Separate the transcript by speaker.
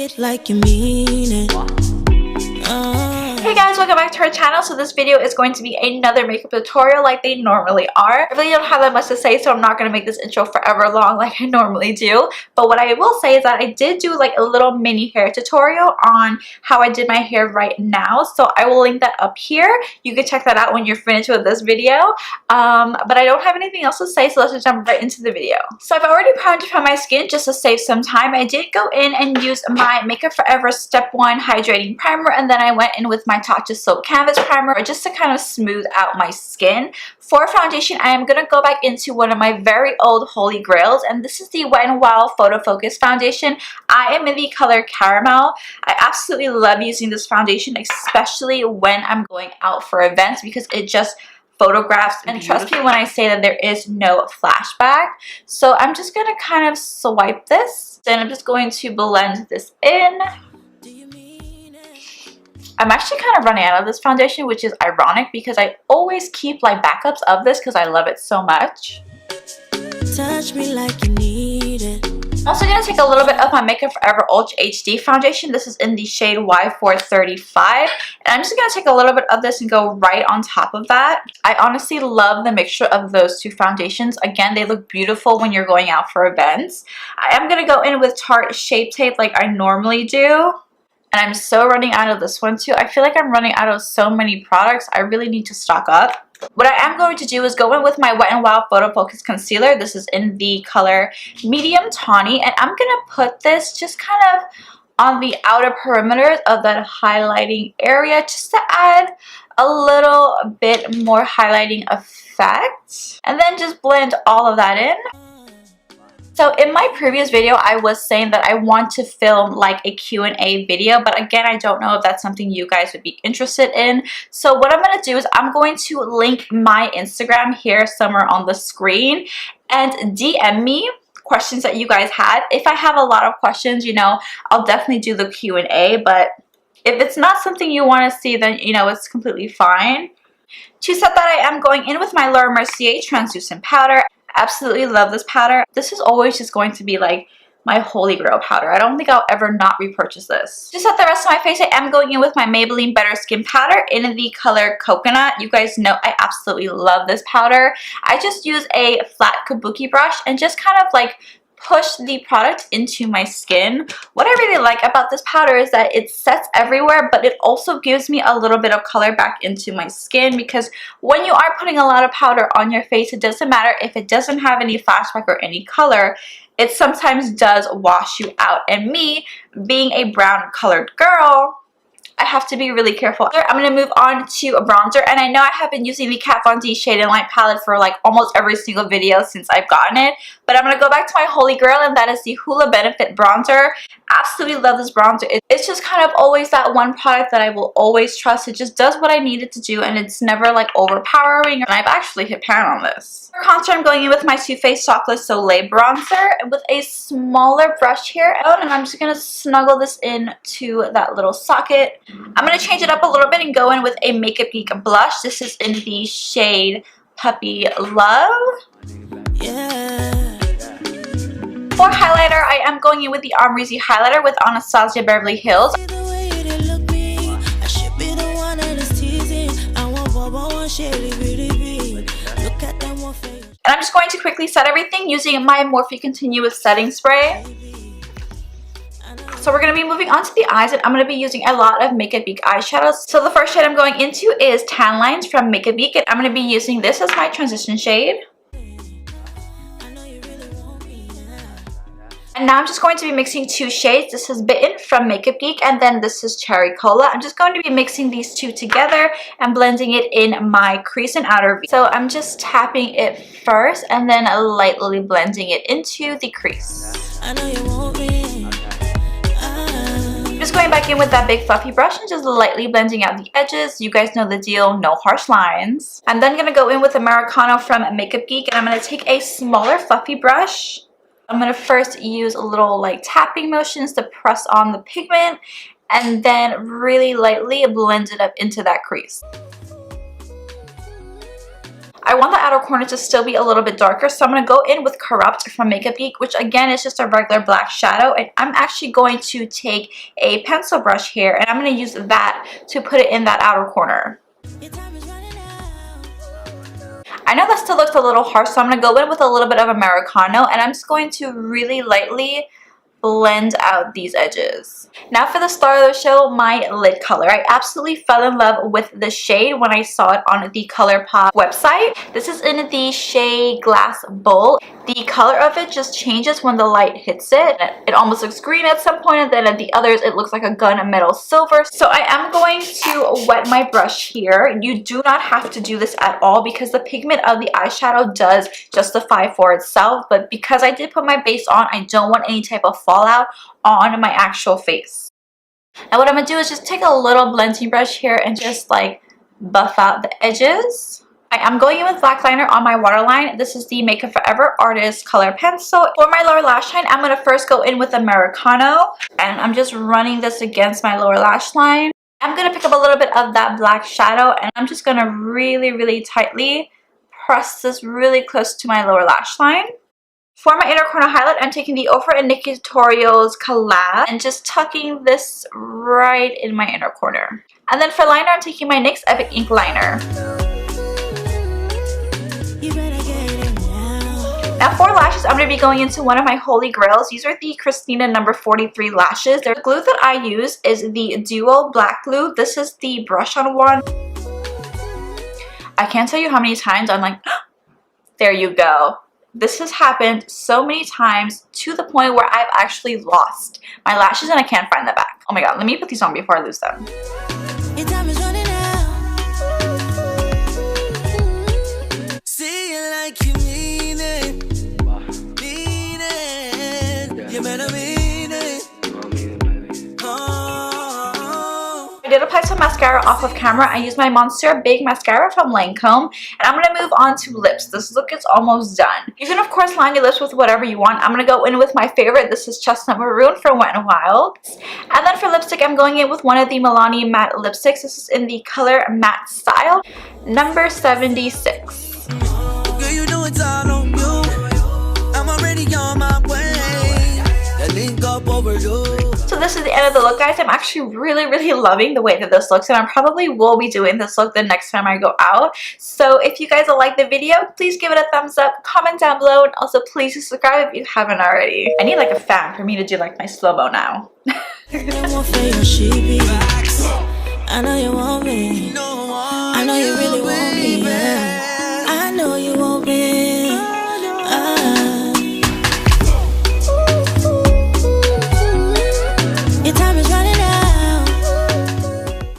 Speaker 1: it like you mean it.
Speaker 2: Hey guys, welcome back to our channel. So this video is going to be another makeup tutorial like they normally are. I really don't have that much to say, so I'm not going to make this intro forever long like I normally do. But what I will say is that I did do like a little mini hair tutorial on how I did my hair right now. So I will link that up here. You can check that out when you're finished with this video. But I don't have anything else to say, so let's just jump right into the video. So I've already primed my skin just to save some time. I did go in and use my MakeupForever Step 1 Hydrating Primer, and then I went in with my Tatcha Soap Canvas Primer just to kind of smooth out my skin. For foundation, I am going to go back into one of my very old holy grails, and this is the WetnWild PhotoFocus foundation. I am in the color Caramel. I absolutely love using this foundation, especially when I'm going out for events, because it just photographs, and trust me when I say that there is no flashback. So I'm just going to kind of swipe this, then I'm just going to blend this in. I'm actually kind of running out of this foundation, which is ironic because I always keep like backups of this because I love it so much.
Speaker 1: Touch me like you need it.
Speaker 2: I'm also going to take a little bit of my MakeupForever Ultra HD foundation. This is in the shade Y435. And I'm just going to take a little bit of this and go right on top of that. I honestly love the mixture of those two foundations. Again, they look beautiful when you're going out for events. I am going to go in with Tarte Shape Tape like I normally do. And I'm so running out of this one too. I feel like I'm running out of so many products. I really need to stock up. What I am going to do is go in with my Wet n Wild PhotoFocus Concealer. This is in the color Medium Tawny. And I'm going to put this just kind of on the outer perimeters of that highlighting area just to add a little bit more highlighting effect. And then just blend all of that in. So in my previous video, I was saying that I want to film like a Q&A video, but again, I don't know if that's something you guys would be interested in. So what I'm going to do is I'm going to link my Instagram here somewhere on the screen and DM me questions that you guys had. If I have a lot of questions, you know, I'll definitely do the Q&A, but if it's not something you want to see, then, you know, it's completely fine. To set that, I am going in with my Mercier translucent powder. Absolutely love this powder. This is always just going to be like my holy grail powder. I don't think I'll ever not repurchase this. To set the rest of my face, I am going in with my Maybelline Better Skin powder in the color Coconut. You guys know I absolutely love this powder. I just use a flat kabuki brush and just kind of like push the product into my skin. What I really like about this powder is that it sets everywhere, but it also gives me a little bit of color back into my skin, because when you are putting a lot of powder on your face, it doesn't matter if it doesn't have any flashback or any color, it sometimes does wash you out. And me, being a brown colored girl, I have to be really careful. I'm going to move on to a bronzer, and I know I have been using the Kat Von D Shade and Light palette for like almost every single video since I've gotten it, but I'm going to go back to my holy grail, and that is the Hoola Benefit Bronzer. Absolutely love this bronzer. It's just kind of always that one product that I will always trust. It just does what I need it to do, and it's never like overpowering, and I've actually hit pan on this. For contour, I'm going in with my Too Faced Chocolate Solei bronzer with a smaller brush here, and I'm just going to snuggle this into that little socket. I'm going to change it up a little bit and go in with a Makeup Geek blush. This is in the shade Puppy Love.
Speaker 1: Yeah.
Speaker 2: For highlighter, I am going in with the Amrezy Highlighter with Anastasia Beverly Hills. And I'm just going to quickly set everything using my Morphe Continuous Setting Spray. So we're going to be moving on to the eyes, and I'm going to be using a lot of Makeup Geek eyeshadows. So the first shade I'm going into is Tan Lines from Makeup Geek, and I'm going to be using this as my transition shade. And now I'm just going to be mixing two shades. This is Bitten from Makeup Geek, and then this is Cherry Cola. I'm just going to be mixing these two together and blending it in my crease and outer V. So I'm just tapping it first and then lightly blending it into the crease.
Speaker 1: I know you want me.
Speaker 2: Just going back in with that big fluffy brush and just lightly blending out the edges. You guys know the deal, no harsh lines. I'm then going to go in with Americano from Makeup Geek, and I'm going to take a smaller fluffy brush. I'm going to first use a little like tapping motions to press on the pigment, and then really lightly blend it up into that crease. I want the outer corner to still be a little bit darker, so I'm going to go in with Corrupt from Makeup Geek, which again is just a regular black shadow, and I'm actually going to take a pencil brush here and I'm going to use that to put it in that outer corner. I know that still looks a little harsh, so I'm going to go in with a little bit of Americano, and I'm just going to really lightly blend out these edges. Now for the star of the show, my lid color. I absolutely fell in love with the shade when I saw it on the Colourpop website. This is in the shade Glass Bowl. The color of it just changes when the light hits it. It almost looks green at some point, and then at the others it looks like a gunmetal silver. So I am going to wet my brush here. You do not have to do this at all because the pigment of the eyeshadow does justify for itself, but because I did put my base on, I don't want any type of fallout on my actual face. Now what I'm going to do is just take a little blending brush here and just like buff out the edges. I am going in with black liner on my waterline. This is the MakeupForever Artist Color Pencil. For my lower lash line, I'm going to first go in with Americano, and I'm just running this against my lower lash line. I'm going to pick up a little bit of that black shadow, and I'm just going to really tightly press this really close to my lower lash line. For my inner corner highlight, I'm taking the Ofra and Nikkietutorial's collab and just tucking this right in my inner corner. And then for liner, I'm taking my NYX Epic Ink Liner. Now for lashes, I'm going to be going into one of my holy grails. These are the Christiana number 43 lashes. The glue that I use is the Duo Black Glue. This is the brush on one. I can't tell you how many times I'm like, oh, there you go. This has happened so many times to the point where I've actually lost my lashes and I can't find them back. Oh my god, let me put these on before I lose them.
Speaker 1: Your time is running out. Say it like you mean it. Mean it. You better mean it.
Speaker 2: I did apply some mascara off of camera. I used my Monsuire Big Mascara from Lancome, and I'm going to move on to lips. This look is almost done. You can of course line your lips with whatever you want. I'm going to go in with my favorite. This is Chestnut Maroon from WetnWild. And then for lipstick, I'm going in with one of the Milani matte lipsticks. This is in the color Matte Style, number 76.
Speaker 1: Girl, you know it's all on you. I'm already on my way. That link up overdue.
Speaker 2: So this is the end of the look, guys. I'm actually really loving the way that this looks, and I probably will be doing this look the next time I go out. So if you guys like the video, please give it a thumbs up, comment down below, and also please subscribe if you haven't already. I need like a fan for me to do like my slow-mo now.
Speaker 1: I know you want me. I know you really want me. I know you want me.